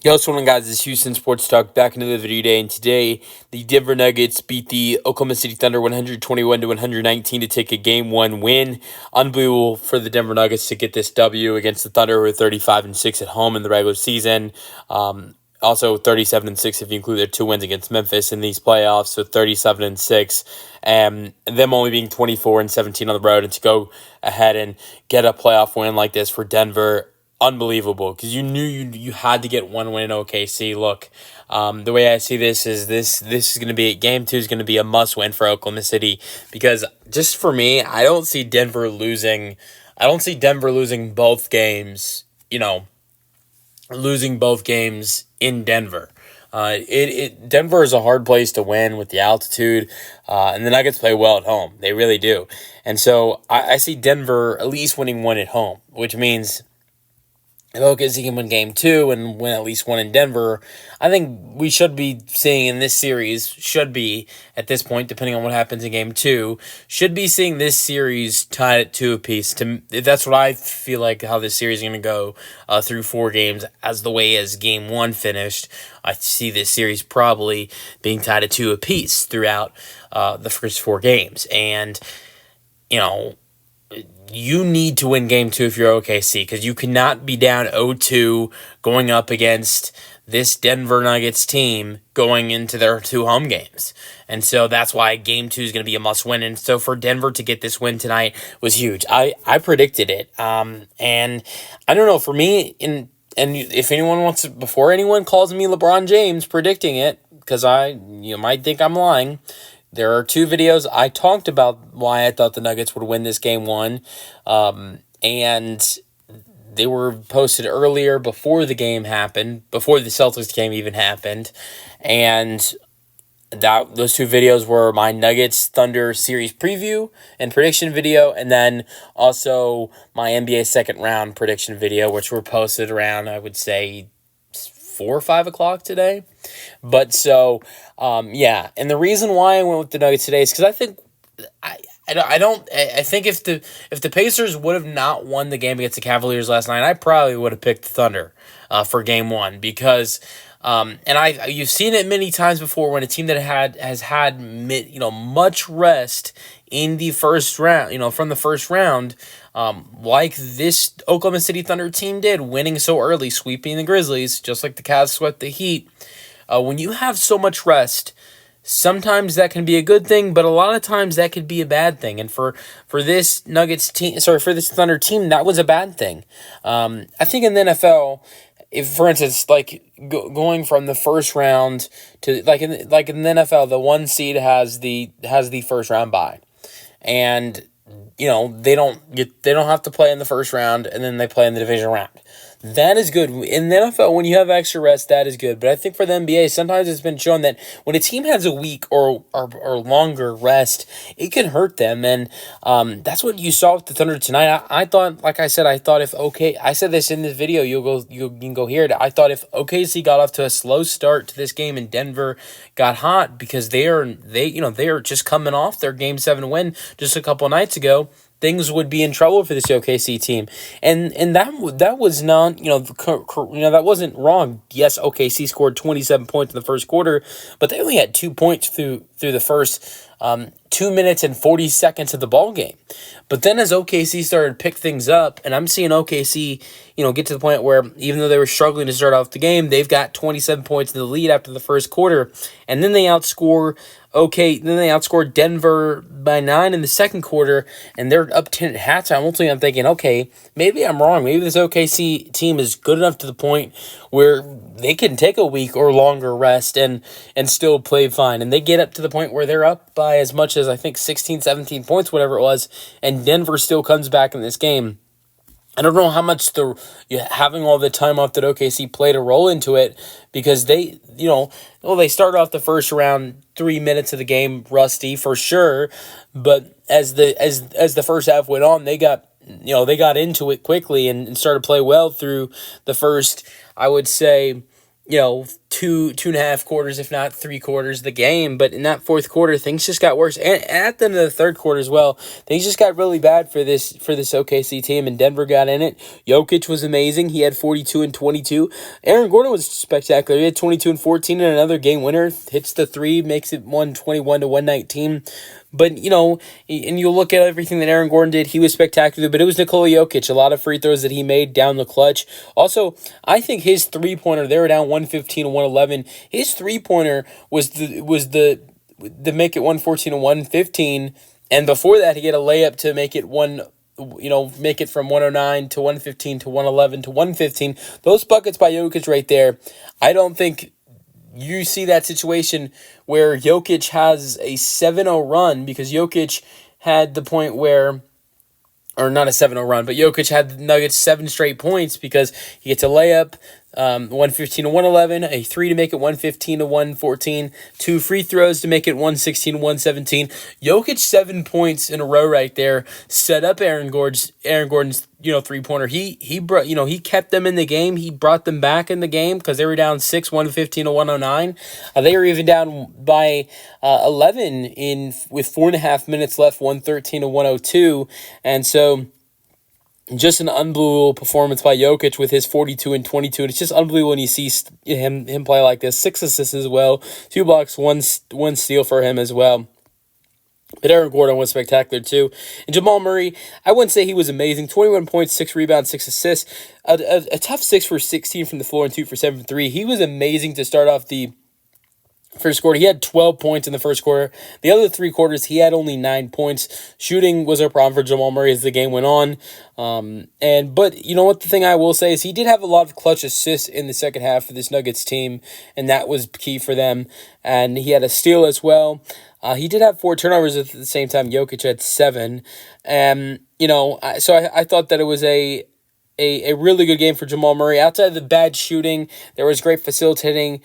Yo, what's going on, guys? It's Houston Sports Talk back into the video day, and today the Denver Nuggets beat the Oklahoma City Thunder 121 to 119 to take a Game 1 win. Unbelievable for the Denver Nuggets to get this W against the Thunder, who are 35-6 at home in the regular season. Also 37-6 if you include their 2 wins against Memphis in these playoffs, so 37-6, and them only being 24-17 on the road, and to go ahead and get a playoff win like this for Denver. Unbelievable, because you knew you had to get one win in OKC. Look, the way I see this is going to be Game 2 is going to be a must win for Oklahoma City, because just for me, I don't see Denver losing. I don't see Denver losing both games. Losing both games in Denver. Denver is a hard place to win with the altitude, and the Nuggets play well at home. They really do, and so I see Denver at least winning one at home, which means if OKC can win Game 2 and win at least one in Denver, I think we should be seeing in this series, at this point, depending on what happens in Game 2, should be seeing this series tied at 2 apiece. That's what I feel like how this series is going to go through 4 games. As the way as Game 1 finished, I see this series probably being tied at 2 apiece throughout the first 4 games. And, you need to win Game 2 if you're OKC, because you cannot be down 0-2 going up against this Denver Nuggets team going into their 2 home games. And so that's why Game 2 is going to be a must-win. And so for Denver to get this win tonight was huge. I predicted it. And I don't know, for me, and if anyone wants to, before anyone calls me LeBron James predicting it, because you might think I'm lying, there are 2 videos I talked about why I thought the Nuggets would win this Game 1, and they were posted earlier before the game happened, before the Celtics game even happened, and those 2 videos were my Nuggets Thunder series preview and prediction video, and then also my NBA second round prediction video, which were posted around, I would say, 4 or 5 o'clock today. But so, and the reason why I went with the Nuggets today is because I think I think if the Pacers would have not won the game against the Cavaliers last night, I probably would have picked the Thunder for Game 1, because you've seen it many times before when a team that has had much rest in the first round, from the first round, like this Oklahoma City Thunder team did, winning so early, sweeping the Grizzlies, just like the Cavs swept the Heat. When you have so much rest, sometimes that can be a good thing, but a lot of times that could be a bad thing. And for this for this Thunder team, that was a bad thing. I think in the NFL, if, for instance, like going from the first round to like in the NFL, the 1 seed has the first round bye, and they don't have to play in the first round, and then they play in the division round. That is good. In the NFL, when you have extra rest, that is good. But I think for the NBA, sometimes it's been shown that when a team has a week or longer rest, it can hurt them. And that's what you saw with the Thunder tonight. I thought, like I said, I said this in this video, you can go hear it. I thought if OKC got off to a slow start to this game and Denver got hot, because they are just coming off their Game 7 win just a couple nights ago, things would be in trouble for this OKC team, and that was not that wasn't wrong. Yes, OKC scored 27 points in the first quarter, but they only had 2 points through the first 2 minutes and 40 seconds of the ball game. But then as OKC started to pick things up, and I'm seeing OKC get to the point where even though they were struggling to start off the game, they've got 27 points in the lead after the first quarter, and then they outscore Denver by 9 in the second quarter, and they're up 10 at halftime. Ultimately, I'm thinking, okay, maybe I'm wrong. Maybe this OKC team is good enough to the point where they can take a week or longer rest and still play fine. And they get up to the point where they're up by as much as, I think, 16, 17 points, whatever it was, and Denver still comes back in this game. I don't know how much having all the time off that OKC played a role into it, because they started off the first round 3 minutes of the game rusty for sure, but as the first half went on, they got into it quickly and started to play well through the first, I would say, two and a half quarters, if not three quarters of the game. But in that fourth quarter, things just got worse. And at the end of the third quarter as well, things just got really bad for this OKC team, and Denver got in it. Jokić was amazing. He had 42 and 22. Aaron Gordon was spectacular. He had 22 and 14 and another game winner. Hits the three, makes it 121 to 119. But, and you look at everything that Aaron Gordon did, he was spectacular, but it was Nikola Jokić, a lot of free throws that he made down the clutch. Also, I think his three-pointer, they were down 115 to 111. His three-pointer was the make it 114 to 115, and before that he had a layup to make it make it from 109 to 115 to 111 to 115. Those buckets by Jokić right there, I don't think you see that situation where Jokić has a 7-0 run, because Jokić had the point where, or not a 7-0 run, but Jokić had the Nuggets 7 straight points because he gets a layup, 115 to 111, a three to make it 115 to 114, two free throws to make it 116 to 117. Jokić 7 points in a row right there set up Aaron Gordon's 3-pointer. He brought, he kept them in the game. He brought them back in the game because they were down 6, 115 to 109. They were even down by 11 with 4.5 minutes left, 113 to 102, and so just an unbelievable performance by Jokić with his 42 and 22. And it's just unbelievable when you see him play like this. 6 assists as well, 2 blocks, one steal for him as well. But Aaron Gordon was spectacular too. And Jamal Murray, I wouldn't say he was amazing. 21 points, 6 rebounds, 6 assists. A tough 6 for 16 from the floor and 2 for 7 from 3. He was amazing to start off the first quarter. He had 12 points in the first quarter. The other 3 quarters, he had only 9 points. Shooting was a problem for Jamal Murray as the game went on. But you know what? The thing I will say is he did have a lot of clutch assists in the second half for this Nuggets team, and that was key for them. And he had a steal as well. He did have 4 turnovers at the same time. Jokić had 7. So I thought that it was a really good game for Jamal Murray. Outside of the bad shooting, there was great facilitating,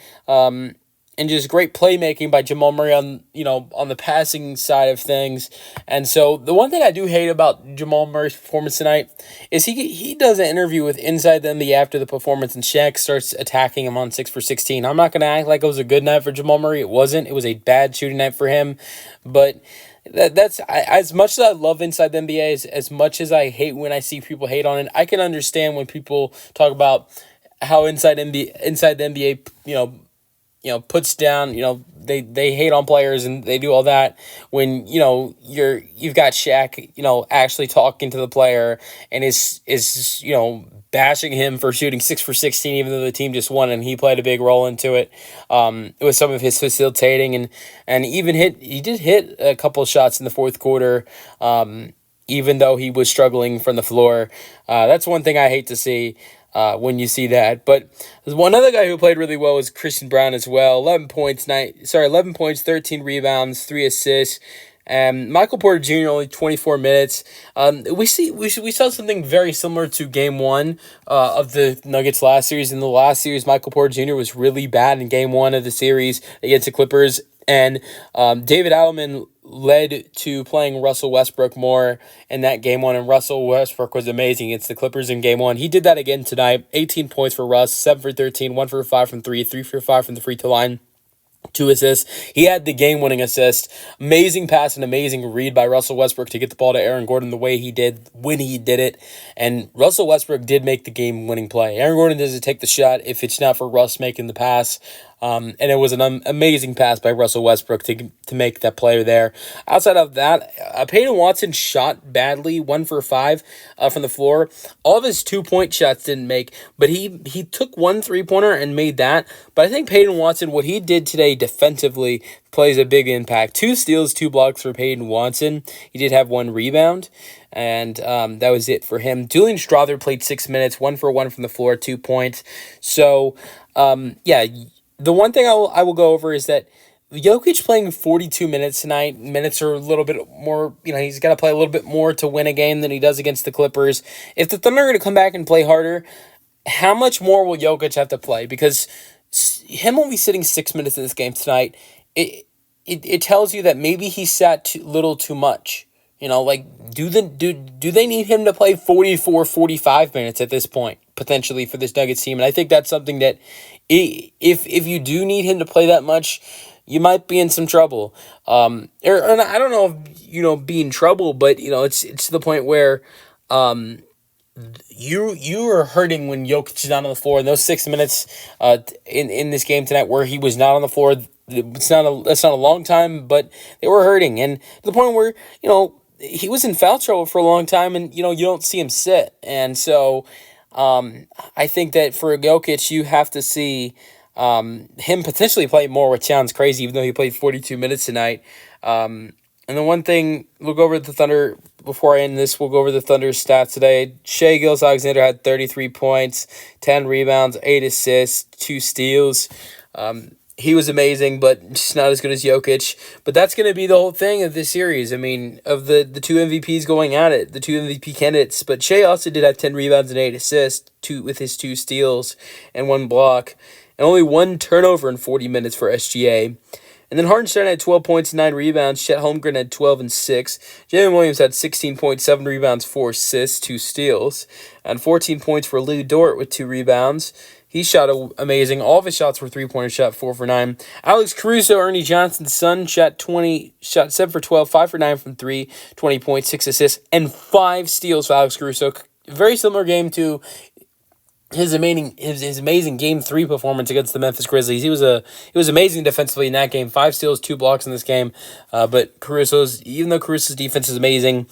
and just great playmaking by Jamal Murray on the passing side of things. And so the one thing I do hate about Jamal Murray's performance tonight is he does an interview with Inside the NBA after the performance, and Shaq starts attacking him on 6 for 16. I'm not going to act like it was a good night for Jamal Murray. It wasn't. It was a bad shooting night for him. But that's as much as I love Inside the NBA, as much as I hate when I see people hate on it, I can understand when people talk about how Inside the NBA, puts down, they hate on players and they do all that when, you've got Shaq, actually talking to the player and is bashing him for shooting 6 for 16, even though the team just won and he played a big role into it. It was some of his facilitating and even he did hit a couple of shots in the fourth quarter, even though he was struggling from the floor. That's one thing I hate to see. When you see that. But one other guy who played really well was Christian Braun as well. 11 points, 13 rebounds, 3 assists. Michael Porter Jr. only 24 minutes. We saw something very similar to Game 1 of the Nuggets last series. In the last series, Michael Porter Jr. was really bad in Game 1 of the series against the Clippers. And David Alman led to playing Russell Westbrook more in that Game 1, and Russell Westbrook was amazing against the Clippers in Game 1. He did that again tonight. 18 points for Russ, 7 for 13, 1 for 5 from 3, 3 for 5 from the free throw line. 2 assists. He had the game-winning assist. Amazing pass and amazing read by Russell Westbrook to get the ball to Aaron Gordon the way he did when he did it. And Russell Westbrook did make the game-winning play. Aaron Gordon doesn't take the shot if it's not for Russ making the pass. And it was an amazing pass by Russell Westbrook to make that play there. Outside of that, Peyton Watson shot badly, 1 for 5 from the floor. All of his 2-point shots didn't make, but he took 1 3-pointer and made that. But I think Peyton Watson, what he did today defensively, plays a big impact. 2 steals, 2 blocks for Peyton Watson. He did have 1 rebound, and that was it for him. Julian Strawther played 6 minutes, 1 for 1 from the floor, 2 points. So, the one thing I will go over is that Jokić playing 42 minutes tonight. Minutes are a little bit more, he's got to play a little bit more to win a game than he does against the Clippers. If the Thunder are going to come back and play harder, how much more will Jokić have to play? Because him only sitting 6 minutes in this game tonight, it tells you that maybe he sat too much. Do they need him to play 44, 45 minutes at this point? potentially for this Nuggets team. And I think that's something that if you do need him to play that much, you might be in some trouble. Or I don't know if, be in trouble, but, it's to the point where you are hurting when Jokić is not on the floor. In those 6 minutes in this game tonight where he was not on the floor, that's not a long time, but they were hurting. And to the point where, he was in foul trouble for a long time, and, you don't see him sit. And so I think that for Jokić, you have to see him potentially play more, which sounds crazy, even though he played 42 minutes tonight. And the one thing, we'll go over the Thunder, before I end this, we'll go over the Thunder's stats today. Shai Gilgeous-Alexander had 33 points, 10 rebounds, 8 assists, 2 steals. He was amazing, but just not as good as Jokić. But that's going to be the whole thing of this series. I mean, of the two MVPs going at it, the two MVP candidates. But Shai also did have 10 rebounds and 8 assists, with his 2 steals and 1 block, and only 1 turnover in 40 minutes for SGA. And then Hartenstein had 12 points and 9 rebounds. Chet Holmgren had 12 and 6. Jalen Williams had 16.7 rebounds, 4 assists, 2 steals, and 14 points for Lou Dort with 2 rebounds. He shot amazing. All of his shots were 3-pointers, shot 4 for 9. Alex Caruso, Ernie Johnson's son, shot 7 for 12, 5 for 9 from 3, 20 points, 6 assists, and 5 steals for Alex Caruso. Very similar game to his amazing Game 3 performance against the Memphis Grizzlies. He was amazing defensively in that game. 5 steals, 2 blocks in this game. But even though Caruso's defense is amazing,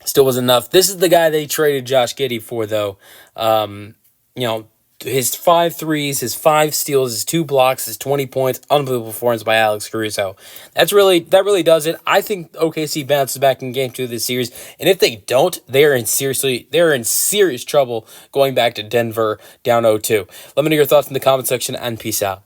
still wasn't enough. This is the guy they traded Josh Giddey for, though. His 5 threes, his 5 steals, his 2 blocks, his 20 points, unbelievable performance by Alex Caruso. That really does it. I think OKC bounces back in Game 2 of this series, and if they don't, they're in serious trouble going back to Denver down 0-2. Let me know your thoughts in the comment section, and peace out.